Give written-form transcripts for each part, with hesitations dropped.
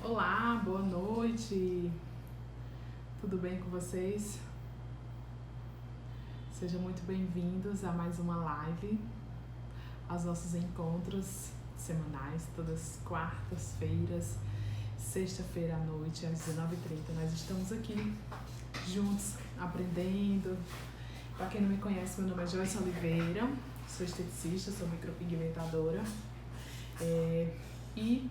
Olá, boa noite. Tudo bem com vocês? Sejam muito bem-vindos a mais uma live, aos nossos encontros semanais, todas quartas-feiras, sexta-feira à noite, às 19h30. Nós estamos aqui juntos, aprendendo. Para quem não me conhece, meu nome é Joyce Oliveira, sou esteticista, sou micropigmentadora e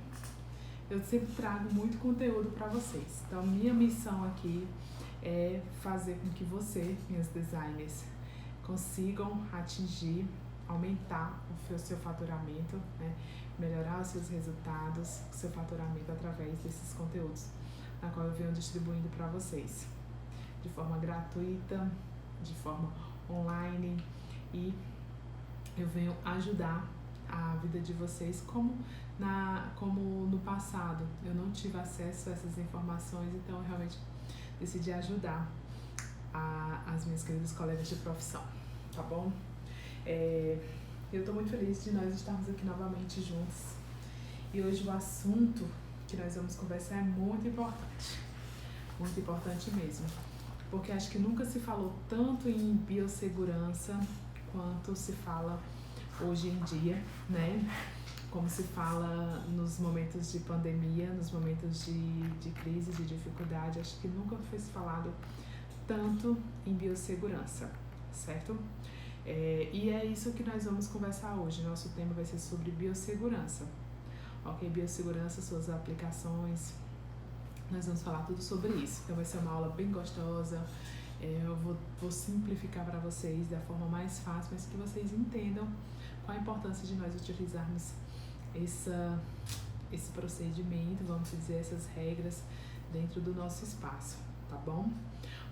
eu sempre trago muito conteúdo para vocês. Então, minha missão aqui é fazer com que você, minhas designers, consigam atingir, aumentar o seu faturamento, né? Melhorar os seus resultados, o seu faturamento através desses conteúdos, na qual eu venho distribuindo para vocês, de forma gratuita, de forma online, e eu venho ajudar a vida de vocês como no passado eu não tive acesso a essas informações, então eu realmente decidi ajudar as minhas queridas colegas de profissão, tá bom? Eu estou muito feliz de nós estarmos aqui novamente juntos, e hoje o assunto que nós vamos conversar é muito importante mesmo, porque acho que nunca se falou tanto em biossegurança quanto se fala hoje em dia, né? Como se fala nos momentos de pandemia, nos momentos de crise, de dificuldade, acho que nunca foi falado tanto em biossegurança, certo? E é isso que nós vamos conversar hoje. Nosso tema vai ser sobre biossegurança, ok? Biossegurança, suas aplicações, nós vamos falar tudo sobre isso. Então vai ser uma aula bem gostosa. Eu vou simplificar para vocês da forma mais fácil, mas que vocês entendam qual a importância de nós utilizarmos esse procedimento, vamos dizer, essas regras dentro do nosso espaço, tá bom?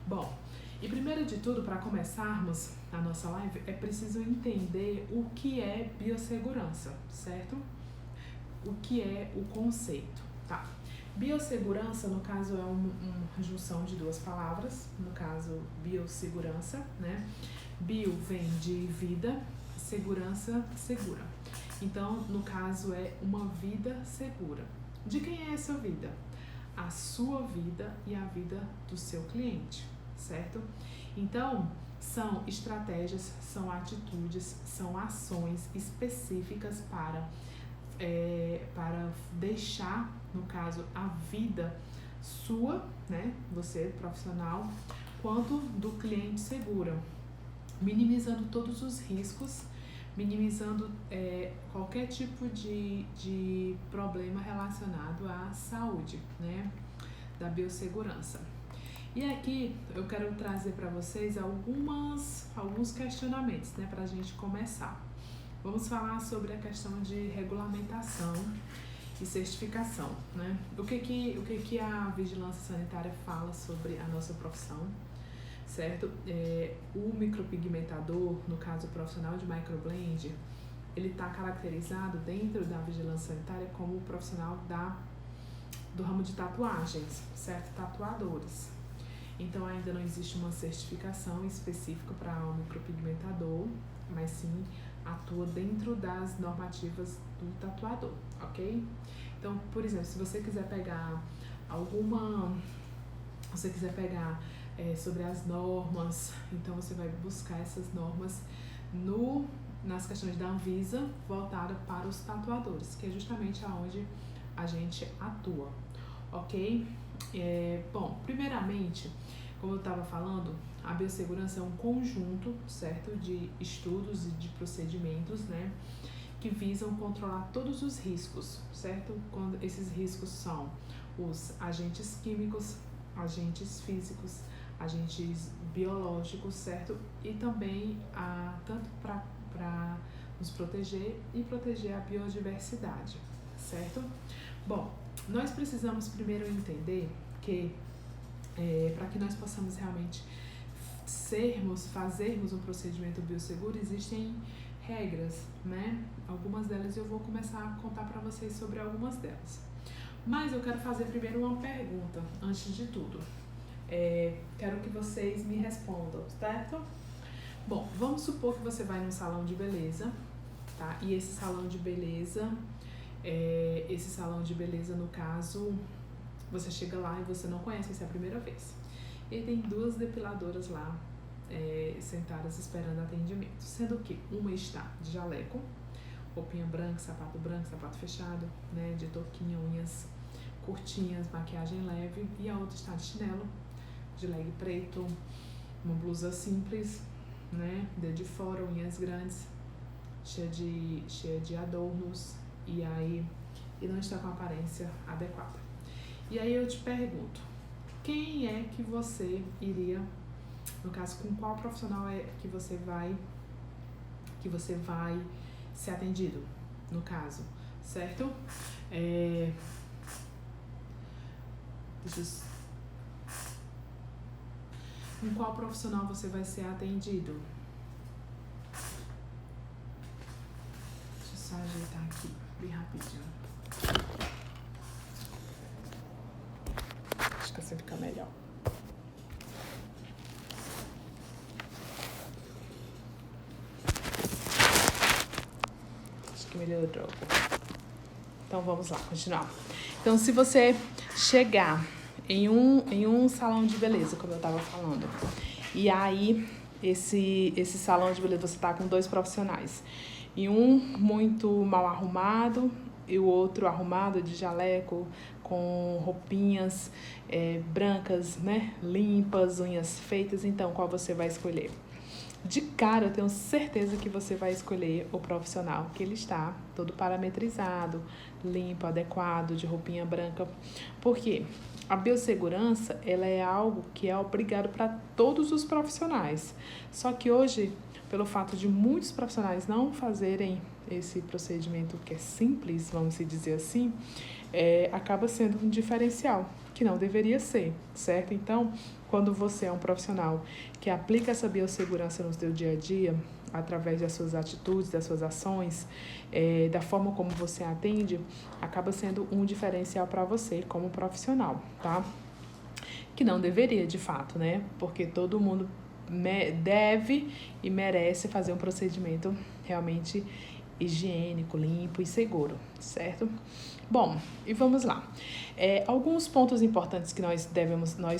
Bom, e primeiro de tudo, para começarmos a nossa live, é preciso entender o que é biossegurança, certo? O que é o conceito, tá? Biossegurança, no caso, é uma junção de duas palavras, no caso, biossegurança, né? Bio vem de vida, segurança, segura. Então, no caso, é uma vida segura. De quem é essa vida? A sua vida e a vida do seu cliente, certo? Então, são estratégias, são atitudes, são ações específicas para deixar, no caso, a vida sua, né, você profissional, quanto do cliente segura, minimizando todos os riscos, minimizando qualquer tipo de problema relacionado à saúde, né, da biossegurança. E aqui eu quero trazer para vocês alguns questionamentos, né, para a gente começar. Vamos falar sobre a questão de regulamentação e certificação, né? O que a vigilância sanitária fala sobre a nossa profissão, certo? O micropigmentador, no caso profissional de microblend, ele está caracterizado dentro da vigilância sanitária como profissional do ramo de tatuagens, certo? Tatuadores. Então ainda não existe uma certificação específica para o micropigmentador, mas sim atua dentro das normativas do tatuador, ok? Então, por exemplo, se você quiser pegar sobre as normas, então você vai buscar essas normas nas questões da Anvisa, voltada para os tatuadores, que é justamente aonde a gente atua, ok? Bom, primeiramente, como eu estava falando, a biossegurança é um conjunto, certo, de estudos e de procedimentos, né, que visam controlar todos os riscos, certo? Quando esses riscos são os agentes químicos, agentes físicos, agentes biológicos, certo? E também tanto para nos proteger e proteger a biodiversidade, certo? Bom, nós precisamos primeiro entender que para que nós possamos realmente fazermos um procedimento biosseguro, existem regras, né? Algumas delas eu vou começar a contar para vocês sobre algumas delas. Mas eu quero fazer primeiro uma pergunta, antes de tudo. Quero que vocês me respondam, certo? Bom, vamos supor que você vai num salão de beleza, tá? E esse salão de beleza, no caso, você chega lá e você não conhece, essa é a primeira vez. E tem 2 depiladoras lá, sentadas esperando atendimento, sendo que uma está de jaleco, roupinha branca, sapato fechado, né, de touquinha, unhas curtinhas, maquiagem leve, e a outra está de chinelo, de leg preto, uma blusa simples, né, dedo de fora, unhas grandes, cheia de adornos, e não está com a aparência adequada. E aí eu te pergunto, quem é que você iria, no caso, com qual profissional é que você vai ser atendido, no caso, certo? Com qual profissional você vai ser atendido? Deixa eu só ajeitar aqui, bem rapidinho. Acho que assim fica melhor. Acho que melhorou. Então vamos lá, continuar. Então, se você chegar em um salão de beleza, como eu estava falando, e aí esse salão de beleza você tá com 2 profissionais, e um muito mal arrumado e o outro arrumado de jaleco, com roupinhas brancas, né, limpas, unhas feitas, então qual você vai escolher? De cara, eu tenho certeza que você vai escolher o profissional que ele está todo parametrizado, limpo, adequado, de roupinha branca. Por quê? A biossegurança, ela é algo que é obrigado para todos os profissionais. Só que hoje, pelo fato de muitos profissionais não fazerem esse procedimento que é simples, vamos dizer assim, acaba sendo um diferencial, que não deveria ser, certo? Então, quando você é um profissional que aplica essa biossegurança no seu dia a dia, através das suas atitudes, das suas ações, da forma como você atende, acaba sendo um diferencial para você como profissional, tá? Que não deveria, de fato, né? Porque todo mundo deve e merece fazer um procedimento realmente higiênico, limpo e seguro, certo? Bom, e vamos lá. Alguns pontos importantes que nós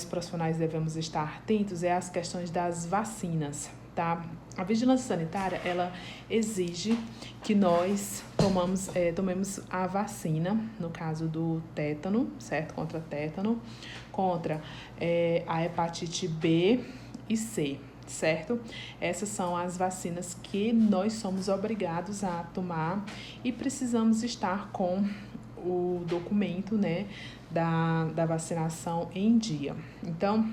profissionais devemos estar atentos as questões das vacinas, tá? A vigilância sanitária, ela exige que nós tomemos a vacina, no caso do tétano, certo? Contra tétano, contra a hepatite B e C, certo? Essas são as vacinas que nós somos obrigados a tomar e precisamos estar com o documento, né, da vacinação em dia. Então,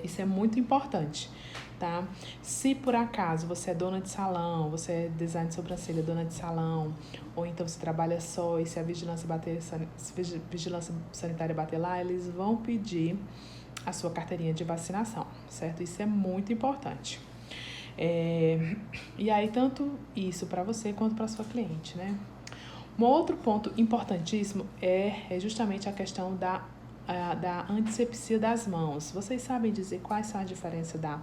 isso é muito importante, tá? Se por acaso você é dona de salão, você é design de sobrancelha, dona de salão, ou então você trabalha só e se a vigilância sanitária bater lá, eles vão pedir a sua carteirinha de vacinação, certo? Isso é muito importante. E aí, tanto isso para você quanto para sua cliente, né? Um outro ponto importantíssimo é justamente a questão da antisepsia das mãos. Vocês sabem dizer quais são a diferença da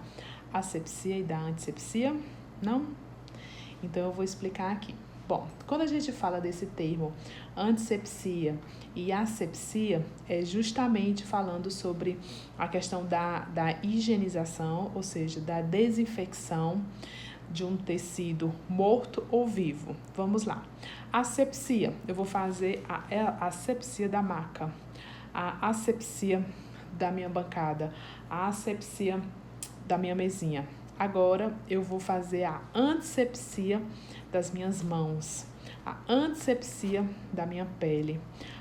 asepsia e da antisepsia? Não? Então, eu vou explicar aqui. Bom, quando a gente fala desse termo antisepsia e asepsia, é justamente falando sobre a questão da higienização, ou seja, da desinfecção de um tecido morto ou vivo. Vamos lá. Asepsia, eu vou fazer a asepsia da maca, a asepsia da minha bancada, a asepsia da minha mesinha. Agora eu vou fazer a antisepsia das minhas mãos, a antisepsia da minha pele,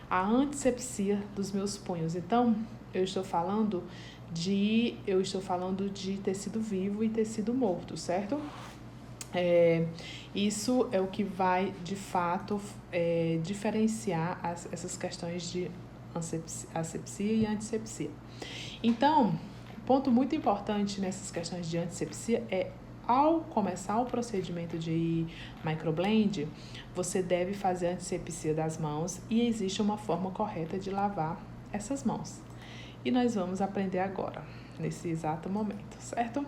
a antisepsia dos meus punhos. Então, eu estou falando de tecido vivo e tecido morto, certo? Isso é o que vai, de fato, diferenciar essas questões de asepsia e antisepsia. Então, ponto muito importante nessas questões de antisepsia ao começar o procedimento de microblend, você deve fazer a antisepsia das mãos e existe uma forma correta de lavar essas mãos. E nós vamos aprender agora, nesse exato momento, certo?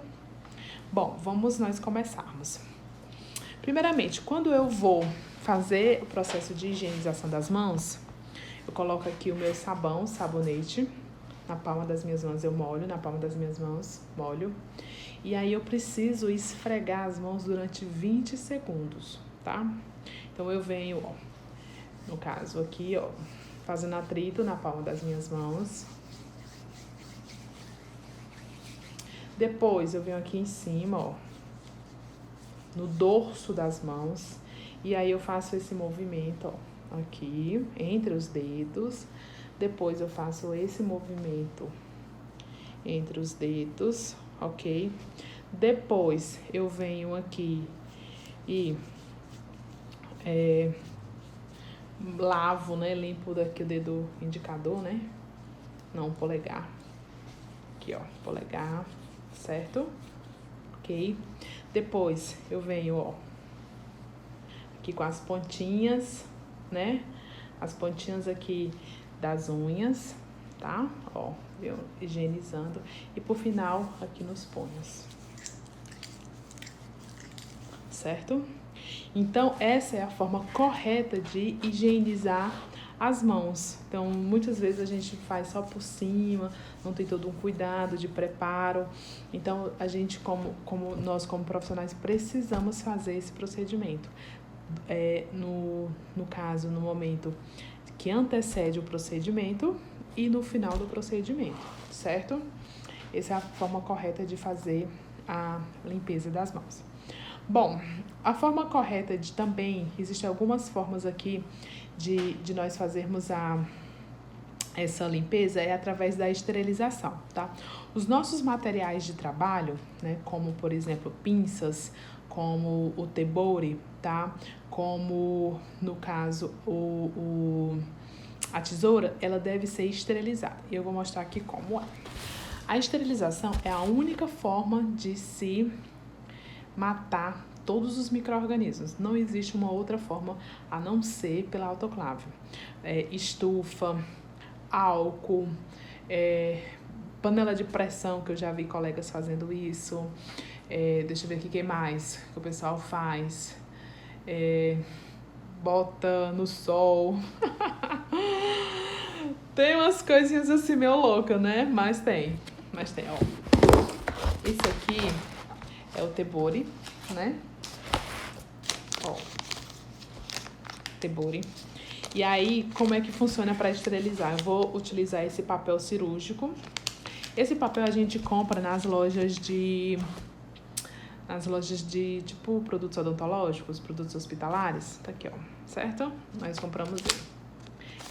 Bom, vamos nós começarmos. Primeiramente, quando eu vou fazer o processo de higienização das mãos, Eu coloco aqui o meu sabonete. Na palma das minhas mãos eu molho, na palma das minhas mãos molho. E aí eu preciso esfregar as mãos durante 20 segundos, tá? Então eu venho, ó, no caso aqui, ó, fazendo atrito na palma das minhas mãos. Depois eu venho aqui em cima, ó, no dorso das mãos. E aí eu faço esse movimento, ó, aqui, entre os dedos. Depois eu faço esse movimento entre os dedos, ok? Depois eu venho aqui e lavo, né? Limpo daqui o dedo indicador, né? Não, polegar. Aqui, ó, polegar, certo? Ok? Depois eu venho, ó, aqui com as pontinhas, né? As pontinhas aqui das unhas, tá? Ó, eu higienizando. E por final, aqui nos punhos. Certo? Então, essa é a forma correta de higienizar as mãos. Então, muitas vezes a gente faz só por cima, não tem todo um cuidado de preparo. Então, a gente, nós como profissionais, precisamos fazer esse procedimento. No caso, no momento que antecede o procedimento e no final do procedimento, certo? Essa é a forma correta de fazer a limpeza das mãos. Bom, a forma correta de também, existem algumas formas aqui de nós fazermos essa limpeza é através da esterilização, tá? Os nossos materiais de trabalho, né, como por exemplo pinças, como o tebori, tá? Como no caso a tesoura, ela deve ser esterilizada. E eu vou mostrar aqui como é. A esterilização é a única forma de se matar todos os micro-organismos. Não existe uma outra forma a não ser pela autoclave. Estufa, álcool, panela de pressão, que eu já vi colegas fazendo isso. Deixa eu ver aqui o que mais que o pessoal faz. Bota no sol. Tem umas coisinhas assim meio loucas, né? Mas tem, ó. Esse aqui é o tebori, né? Ó, tebori. E aí, como é que funciona para esterilizar? Eu vou utilizar esse papel cirúrgico. Esse papel a gente compra nas lojas de tipo produtos odontológicos, produtos hospitalares. Tá aqui, ó, certo? Nós compramos ele.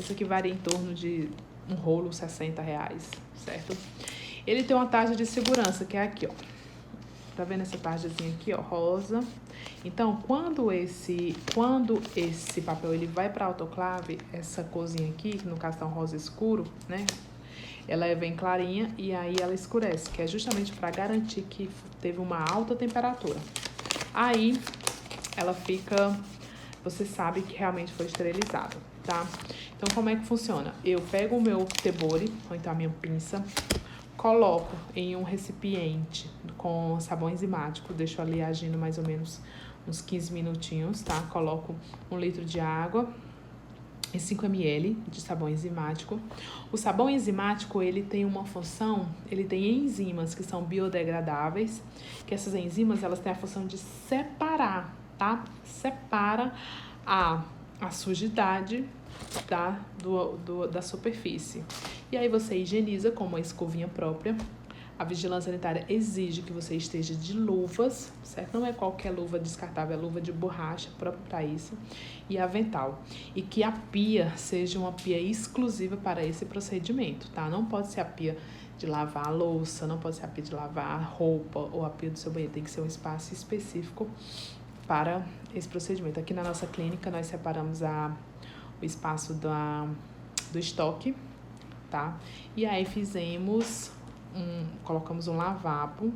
Esse aqui varia em torno de um rolo R$60, certo? Ele tem uma tarja de segurança, que é aqui, ó. Tá vendo essa tarjazinha aqui, ó, rosa? Então, quando esse papel ele vai para autoclave, essa corzinha aqui, que no caso tá um rosa escuro, né? Ela é bem clarinha e aí ela escurece, que é justamente para garantir que teve uma alta temperatura. Aí, ela fica, você sabe que realmente foi esterilizado, tá? Então, como é que funciona? Eu pego o meu tebori, ou então a minha pinça, coloco em um recipiente com sabão enzimático, deixo ali agindo mais ou menos uns 15 minutinhos, tá? Coloco 1 litro de água e 5 ml de sabão enzimático. O sabão enzimático, ele tem uma função, ele tem enzimas que são biodegradáveis, que essas enzimas, elas têm a função de separar, tá? Separa a sujidade da superfície. E aí você higieniza com uma escovinha própria. A vigilância sanitária exige que você esteja de luvas, certo? Não é qualquer luva descartável, é luva de borracha própria para isso. E avental. E que a pia seja uma pia exclusiva para esse procedimento, tá? Não pode ser a pia de lavar a louça, não pode ser a pia de lavar a roupa ou a pia do seu banheiro. Tem que ser um espaço específico para esse procedimento. Aqui na nossa clínica, nós separamos o espaço do estoque, tá? E aí colocamos um lavabo,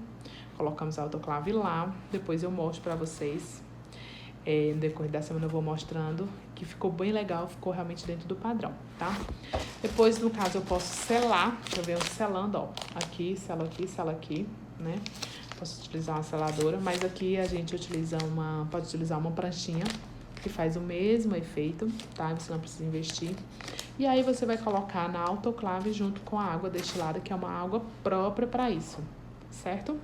colocamos a autoclave lá, depois eu mostro pra vocês, no decorrer da semana eu vou mostrando, que ficou bem legal, ficou realmente dentro do padrão, tá? Depois, no caso, eu posso selar, eu venho selando, ó, aqui, sela aqui, né? Posso utilizar uma seladora, mas aqui a gente pode utilizar uma pranchinha, que faz o mesmo efeito, tá? Você não precisa investir. E aí você vai colocar na autoclave junto com a água destilada, que é uma água própria para isso, certo?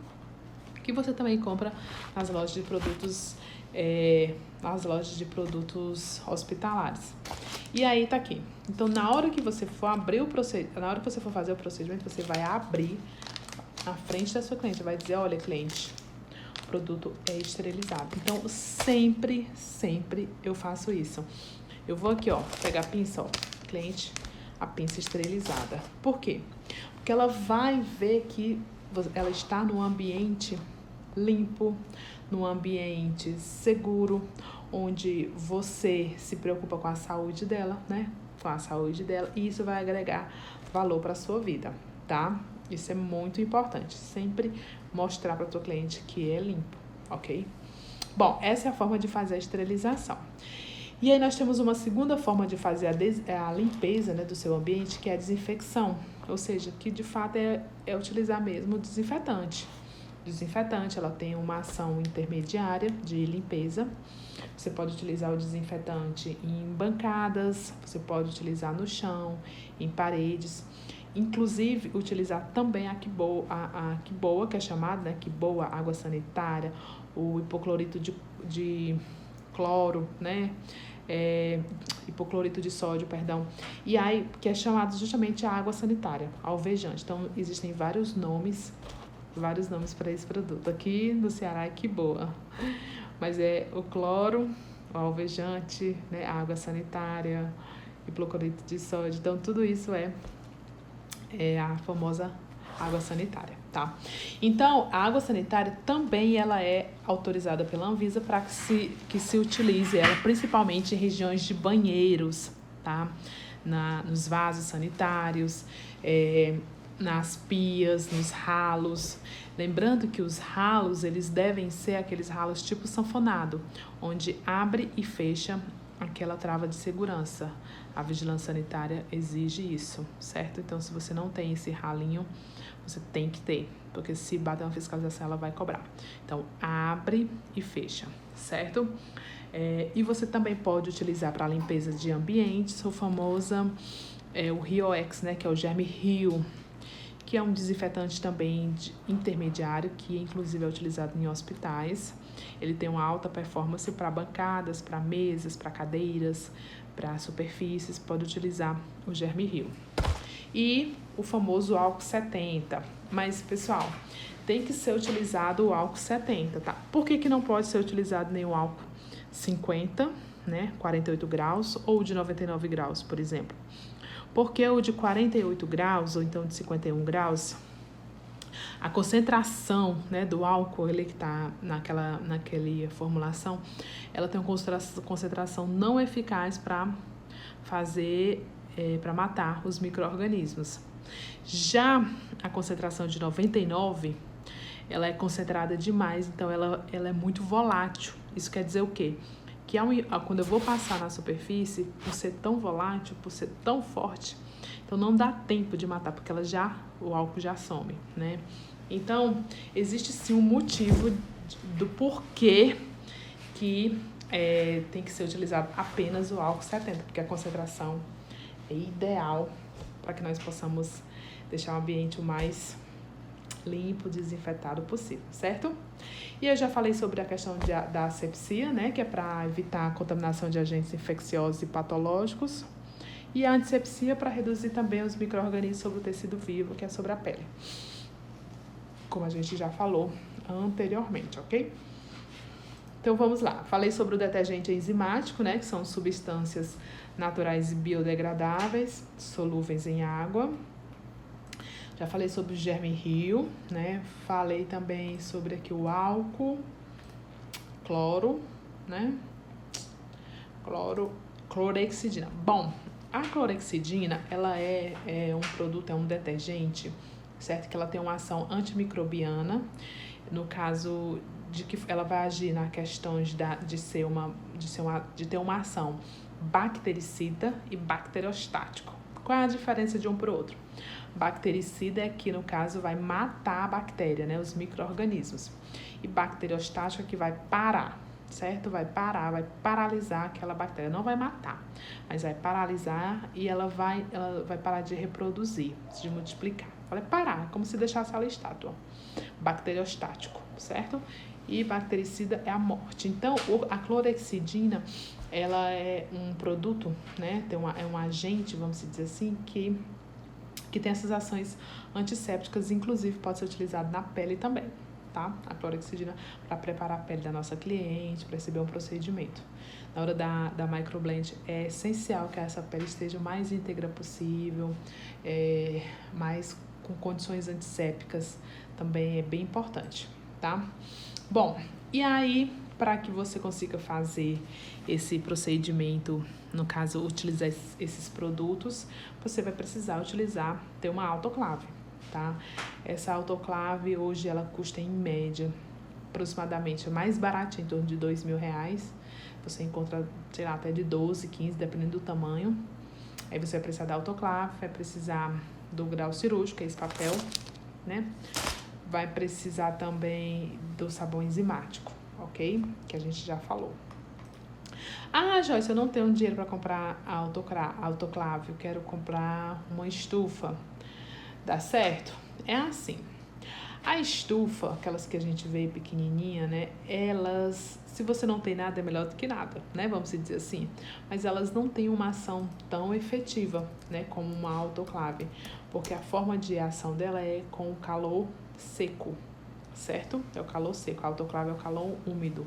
Que você também compra nas lojas de produtos hospitalares. E aí tá aqui. Então, na hora que você for fazer o procedimento, você vai abrir na frente da sua cliente, vai dizer: olha, cliente, o produto é esterilizado. Então, sempre eu faço isso. Eu vou aqui, ó, pegar a pinça, ó, cliente, a pinça esterilizada. Por quê? Porque ela vai ver que ela está num ambiente limpo, num ambiente seguro, onde você se preocupa com a saúde dela, né? Com a saúde dela, e isso vai agregar valor para a sua vida, tá? Isso é muito importante. Sempre mostrar para o teu cliente que é limpo, ok? Bom, essa é a forma de fazer a esterilização. E aí nós temos uma segunda forma de fazer a limpeza, né, do seu ambiente, que é a desinfecção. Ou seja, que de fato é utilizar mesmo o desinfetante. Desinfetante, ela tem uma ação intermediária de limpeza. Você pode utilizar o desinfetante em bancadas, você pode utilizar no chão, em paredes. Inclusive, utilizar também a Quiboa, que é chamada, né, Quiboa, água sanitária, o hipoclorito de cloro, né, hipoclorito de sódio, perdão, e aí, que é chamado justamente a água sanitária, alvejante. Então, existem vários nomes para esse produto. Aqui no Ceará é Quiboa, mas é o cloro, o alvejante, né, a água sanitária, hipoclorito de sódio. Então, tudo isso é a famosa água sanitária, tá? Então, a água sanitária também ela é autorizada pela Anvisa para que se utilize ela principalmente em regiões de banheiros, tá? Nos vasos sanitários, nas pias, nos ralos. Lembrando que os ralos, eles devem ser aqueles ralos tipo sanfonado, onde abre e fecha aquela trava de segurança. A vigilância sanitária exige isso, certo? Então, se você não tem esse ralinho, você tem que ter, porque se bater uma fiscalização, ela vai cobrar. Então, abre e fecha, certo? E você também pode utilizar para limpeza de ambientes o famoso o Rioex, né, que é o Germe Rio, que é um desinfetante também intermediário, que inclusive é utilizado em hospitais. Ele tem uma alta performance para bancadas, para mesas, para cadeiras, para superfícies. Pode utilizar o Germe Rio. E o famoso álcool 70. Mas, pessoal, tem que ser utilizado o álcool 70, tá? Por que não pode ser utilizado nenhum álcool 50, né? 48 graus ou de 99 graus, por exemplo? Porque o de 48 graus ou então de 51 graus, a concentração, né, do álcool, ele que está naquela formulação, ela tem uma concentração não eficaz para para matar os micro-organismos. Já a concentração de 99, ela é concentrada demais, então ela é muito volátil. Isso quer dizer o quê? Que quando eu vou passar na superfície, por ser tão volátil, por ser tão forte, então não dá tempo de matar, porque o álcool já some, né? Então, existe sim um motivo do porquê que tem que ser utilizado apenas o álcool 70, porque a concentração é ideal para que nós possamos deixar o ambiente o mais limpo, desinfetado possível, certo? E eu já falei sobre a questão da asepsia, né, que é para evitar a contaminação de agentes infecciosos e patológicos, e a antisepsia para reduzir também os micro-organismos sobre o tecido vivo, que é sobre a pele, como a gente já falou anteriormente, ok? Então vamos lá, falei sobre o detergente enzimático, né, que são substâncias naturais e biodegradáveis, solúveis em água. Já falei sobre o Germe Rio, né? Falei também sobre aqui o álcool, cloro, né? Clorexidina. Bom, a clorexidina, ela é um produto, é um detergente, certo? Que ela tem uma ação antimicrobiana, no caso de que ela vai agir na questão de ter uma ação bactericida e bacteriostático. Qual é a diferença de um para o outro? Bactericida é que, no caso, vai matar a bactéria, né, os micro-organismos. E bacteriostático é que vai parar, certo? Vai parar, vai paralisar aquela bactéria. Não vai matar, mas vai paralisar e ela vai parar de reproduzir, de multiplicar. Vai parar, como se deixasse ela estátua. Bacteriostático, certo? E bactericida é a morte. Então, a clorexidina, ela é um produto, né? É um agente, vamos dizer assim, que tem essas ações antissépticas, inclusive pode ser utilizado na pele também, tá? A clorexidina para preparar a pele da nossa cliente, para receber um procedimento. Na hora da microblend, é essencial que essa pele esteja o mais íntegra possível, mais com condições antissépticas, também é bem importante, tá? Bom, e aí, para que você consiga fazer esse procedimento, no caso, utilizar esses produtos, você vai precisar ter uma autoclave, tá? Essa autoclave, hoje, ela custa, em média, aproximadamente, mais barata, em torno de R$2.000. Você encontra, sei lá, até de 12, 15, dependendo do tamanho. Aí você vai precisar da autoclave, vai precisar do grau cirúrgico, que é esse papel, né? Vai precisar também do sabão enzimático, ok? Que a gente já falou. Ah, Joyce, eu não tenho dinheiro para comprar a autoclave, eu quero comprar uma estufa. Dá certo? É assim. A estufa, aquelas que a gente vê pequenininha, né? Elas, se você não tem nada, é melhor do que nada, né? Vamos dizer assim. Mas elas não têm uma ação tão efetiva, né? Como uma autoclave. Porque a forma de ação dela é com o calor seco, certo? É o calor seco. A autoclave é o calor úmido.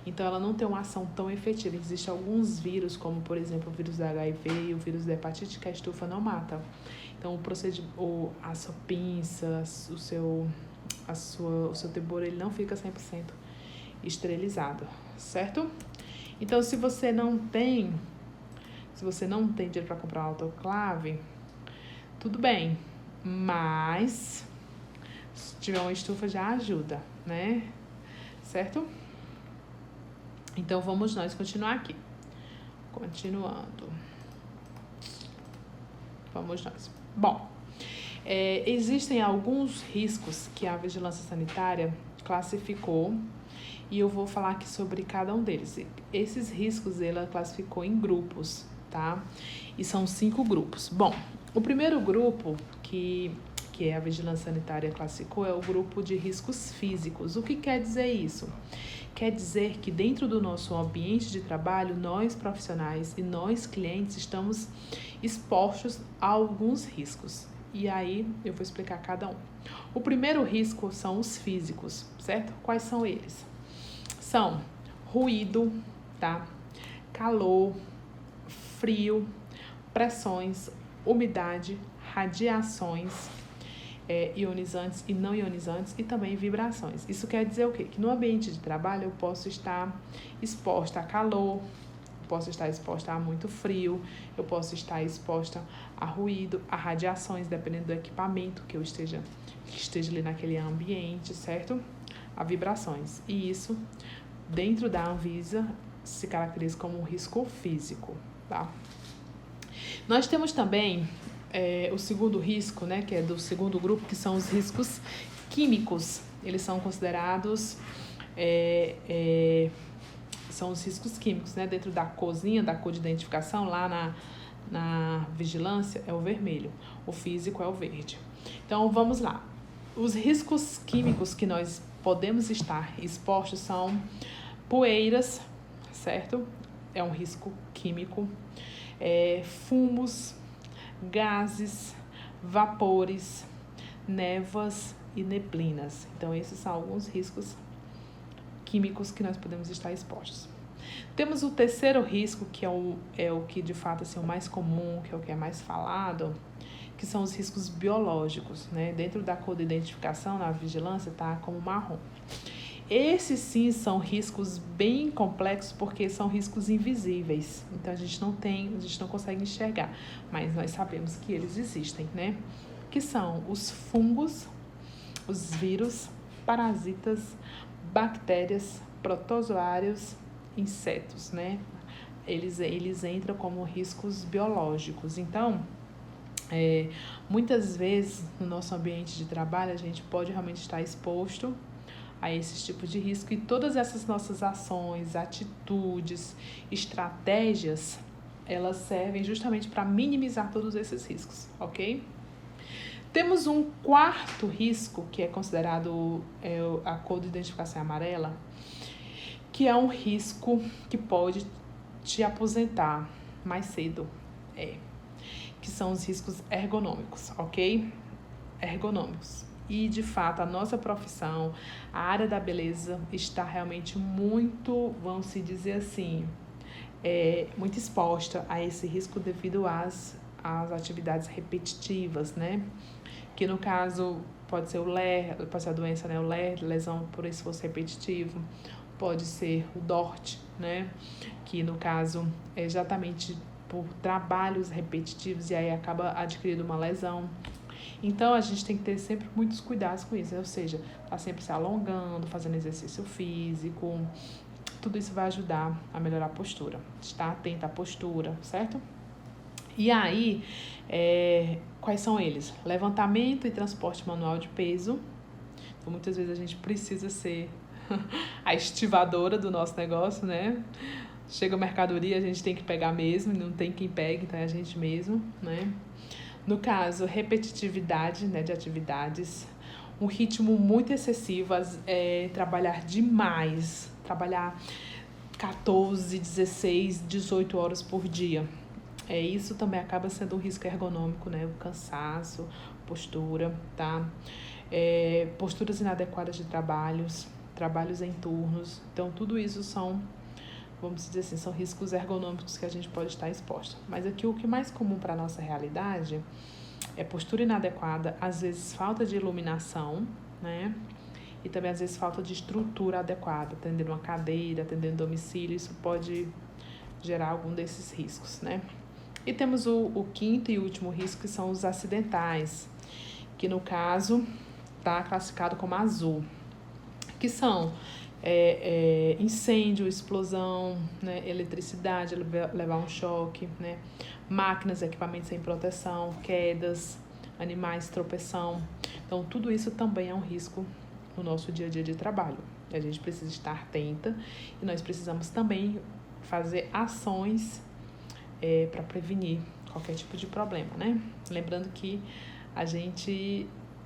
Então, ela não tem uma ação tão efetiva. Existem alguns vírus, como, por exemplo, o vírus da HIV e o vírus da hepatite, que a estufa não mata. Então, a sua pinça, o seu tebor, ele não fica 100% esterilizado, certo? Então, se você não tem dinheiro para comprar uma autoclave, tudo bem, mas se tiver uma estufa já ajuda, né? Certo? Então, vamos nós continuar aqui. Continuando. Vamos nós. Bom, existem alguns riscos que a Vigilância Sanitária classificou e eu vou falar aqui sobre cada um deles. Esses riscos ela classificou em grupos, tá? E são 5 grupos. Bom, o primeiro grupo que a Vigilância Sanitária classificou é o grupo de riscos físicos. O que quer dizer isso? Quer dizer que dentro do nosso ambiente de trabalho, nós profissionais e nós clientes estamos expostos a alguns riscos. E aí eu vou explicar cada um. O primeiro risco são os físicos, certo? Quais são eles? São ruído, tá? Calor, frio, pressões, umidade, radiações, ionizantes e não ionizantes e também vibrações. Isso quer dizer o quê? Que no ambiente de trabalho eu posso estar exposta a calor, posso estar exposta a muito frio, eu posso estar exposta a ruído, a radiações, dependendo do equipamento que esteja ali naquele ambiente, certo? A vibrações. E isso, dentro da Anvisa, se caracteriza como um risco físico, tá? Nós temos também o segundo risco, né, que é do segundo grupo, que são os riscos químicos. Eles são considerados, são os riscos químicos, né, dentro da corzinha, da cor de identificação, lá na vigilância é o vermelho, o físico é o verde. Então, vamos lá. Os riscos químicos que nós podemos estar expostos são poeiras, certo? É um risco químico. Fumos, gases, vapores, névoas e neblinas. Então, esses são alguns riscos químicos que nós podemos estar expostos. Temos o terceiro risco, que é o que de fato assim, é o mais comum, que é o que é mais falado, que são os riscos biológicos, né? Dentro da cor de identificação, na vigilância, tá como marrom. Esses sim são riscos bem complexos, porque são riscos invisíveis. Então, a gente não consegue enxergar, mas nós sabemos que eles existem, né? Que são os fungos, os vírus, parasitas, bactérias, protozoários, insetos, né? Eles entram como riscos biológicos. Então, muitas vezes no nosso ambiente de trabalho, a gente pode realmente estar exposto a esses tipos de risco, e todas essas nossas ações, atitudes, estratégias, elas servem justamente para minimizar todos esses riscos, ok? Temos um quarto risco, que é considerado a cor de identificação amarela, que é um risco que pode te aposentar mais cedo, que são os riscos ergonômicos, ok? Ergonômicos. E, de fato, a nossa profissão, a área da beleza, está realmente muito, vamos se dizer assim, muito exposta a esse risco devido às atividades repetitivas, né? Que, no caso, pode ser pode ser a doença, né? O LER, lesão por esforço repetitivo, pode ser o DORT, né? Que, no caso, é exatamente por trabalhos repetitivos e aí acaba adquirindo uma lesão. Então, a gente tem que ter sempre muitos cuidados com isso, ou seja, tá sempre se alongando, fazendo exercício físico, tudo isso vai ajudar a melhorar a postura, estar atenta à postura, certo? E aí, quais são eles? Levantamento e transporte manual de peso. Então, muitas vezes a gente precisa ser a estivadora do nosso negócio, né? Chega a mercadoria, a gente tem que pegar mesmo, não tem quem pegue, então é a gente mesmo, né? No caso, repetitividade, né, de atividades, um ritmo muito excessivo, trabalhar demais, trabalhar 14, 16, 18 horas por dia. Isso também acaba sendo um risco ergonômico, né? O cansaço, postura, tá? Posturas inadequadas de trabalhos em turnos. Então, tudo isso são, vamos dizer assim, são riscos ergonômicos que a gente pode estar exposto. Mas aqui o que é mais comum para a nossa realidade é postura inadequada, às vezes falta de iluminação, né? E também às vezes falta de estrutura adequada, atendendo uma cadeira, atendendo domicílio, isso pode gerar algum desses riscos, né? E temos o quinto e último risco, que são os acidentais, que no caso está classificado como azul, que são incêndio, explosão, né, eletricidade, levar um choque, né, máquinas, equipamentos sem proteção, quedas, animais, tropeção. Então, tudo isso também é um risco no nosso dia a dia de trabalho. A gente precisa estar atenta e nós precisamos também fazer ações para prevenir qualquer tipo de problema, né? Lembrando que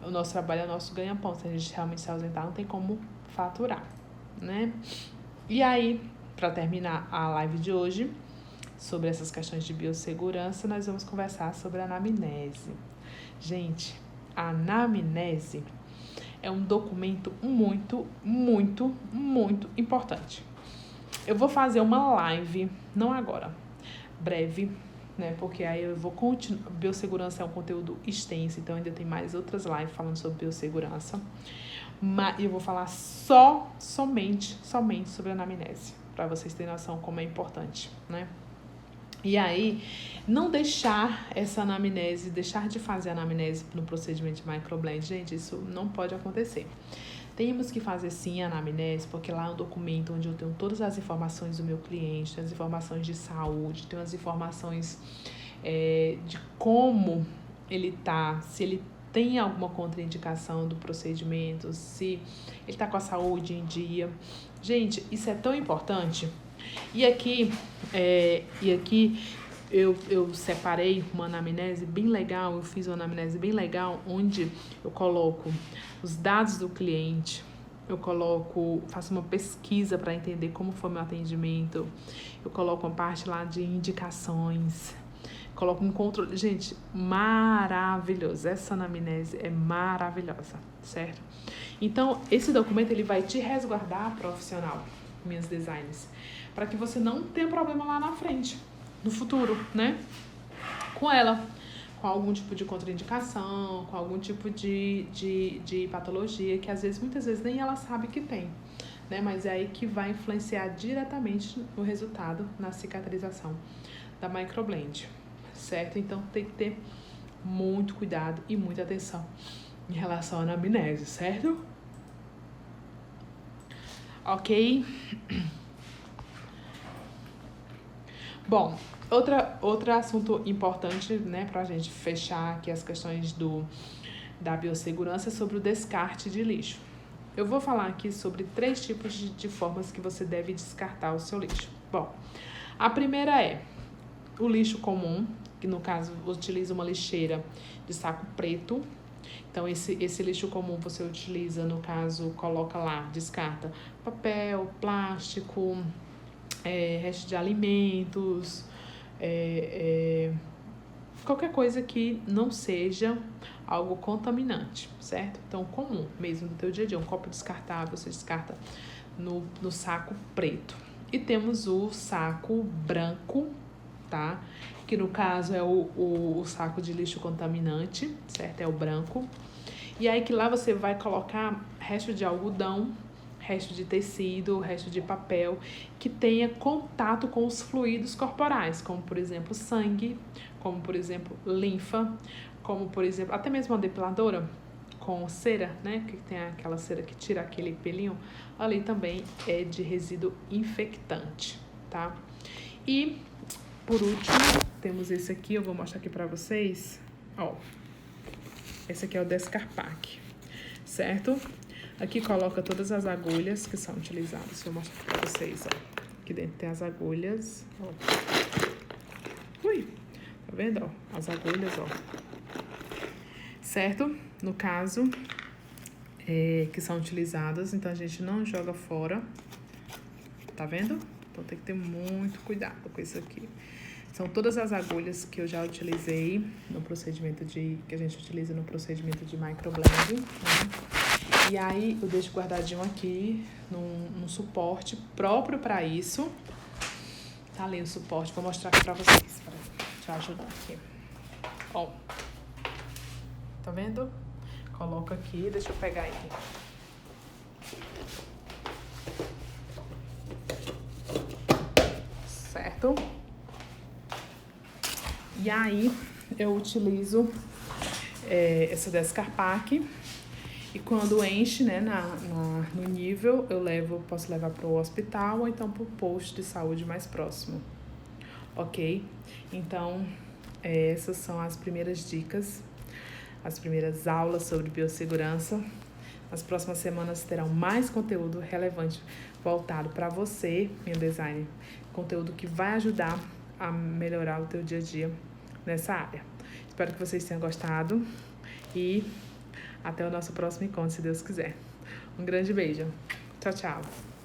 o nosso trabalho é o nosso ganha-pão. Se a gente realmente se ausentar, não tem como faturar, né? E aí, para terminar a live de hoje, sobre essas questões de biossegurança, nós vamos conversar sobre a anamnese. Gente, a anamnese é um documento muito, muito, muito importante. Eu vou fazer uma live, não agora, breve, né? Porque aí eu vou continuar. Biossegurança é um conteúdo extenso, então ainda tem mais outras lives falando sobre biossegurança. Mas eu vou falar somente sobre a anamnese, para vocês terem noção como é importante, né? E aí, não deixar essa anamnese, deixar de fazer a anamnese no procedimento de microblend, gente, isso não pode acontecer. Temos que fazer sim a anamnese, porque lá é um documento onde eu tenho todas as informações do meu cliente, tenho as informações de saúde, tenho as informações de como ele tá, se ele tem alguma contraindicação do procedimento, se ele tá com a saúde em dia. Gente, isso é tão importante. E aqui eu separei uma anamnese bem legal, eu fiz uma anamnese bem legal, onde eu coloco os dados do cliente, faço uma pesquisa para entender como foi meu atendimento, eu coloco uma parte lá de indicações, coloco um controle. Gente, maravilhoso, essa anamnese é maravilhosa, certo? Então, esse documento ele vai te resguardar profissional, minhas designers, para que você não tenha problema lá na frente, no futuro, né? Com ela, com algum tipo de contraindicação, com algum tipo de patologia, que muitas vezes nem ela sabe que tem, né? Mas é aí que vai influenciar diretamente no resultado, na cicatrização da microblend, certo? Então tem que ter muito cuidado e muita atenção em relação à anamnese, certo? Ok? Bom, outro assunto importante, né, pra gente fechar aqui as questões da biossegurança é sobre o descarte de lixo. eu vou falar aqui sobre 3 tipos de formas que você deve descartar o seu lixo. Bom, a primeira é o lixo comum, que no caso utiliza uma lixeira de saco preto. Então, esse lixo comum você utiliza, no caso, coloca lá, descarta papel, plástico, resto de alimentos, qualquer coisa que não seja algo contaminante, certo? Então, comum mesmo do teu dia a dia, um copo descartável, você descarta no saco preto. E temos o saco branco, tá? Que no caso é o saco de lixo contaminante, certo? É o branco. E aí que lá você vai colocar resto de algodão, resto de tecido, resto de papel, que tenha contato com os fluidos corporais, como por exemplo sangue, como por exemplo linfa, como por exemplo até mesmo uma depiladora com cera, né, que tem aquela cera que tira aquele pelinho, ali também é de resíduo infectante, tá? E por último, temos esse aqui, eu vou mostrar aqui pra vocês, ó, esse aqui é o Descarpac, certo? Aqui coloca todas as agulhas que são utilizadas. Vou mostrar aqui pra vocês, ó. Aqui dentro tem as agulhas, ó. Ui! Tá vendo, ó? As agulhas, ó. Certo? No caso, que são utilizadas, então a gente não joga fora. Tá vendo? Então tem que ter muito cuidado com isso aqui. São todas as agulhas que eu já utilizei no procedimento que a gente utiliza no procedimento de microblending, né? E aí eu deixo guardadinho aqui num suporte próprio para isso. Tá ali o suporte, vou mostrar aqui pra vocês, para te ajudar aqui. Ó, tá vendo? Coloca aqui, deixa eu pegar ele. Certo? E aí eu utilizo essa Descarpac. E quando enche, né, no nível, posso levar para o hospital ou então para o posto de saúde mais próximo, ok? Então, essas são as primeiras dicas, as primeiras aulas sobre biossegurança. Nas próximas semanas terão mais conteúdo relevante voltado para você, minha designer, conteúdo que vai ajudar a melhorar o teu dia a dia nessa área. Espero que vocês tenham gostado e até o nosso próximo encontro, se Deus quiser. Um grande beijo. Tchau, tchau.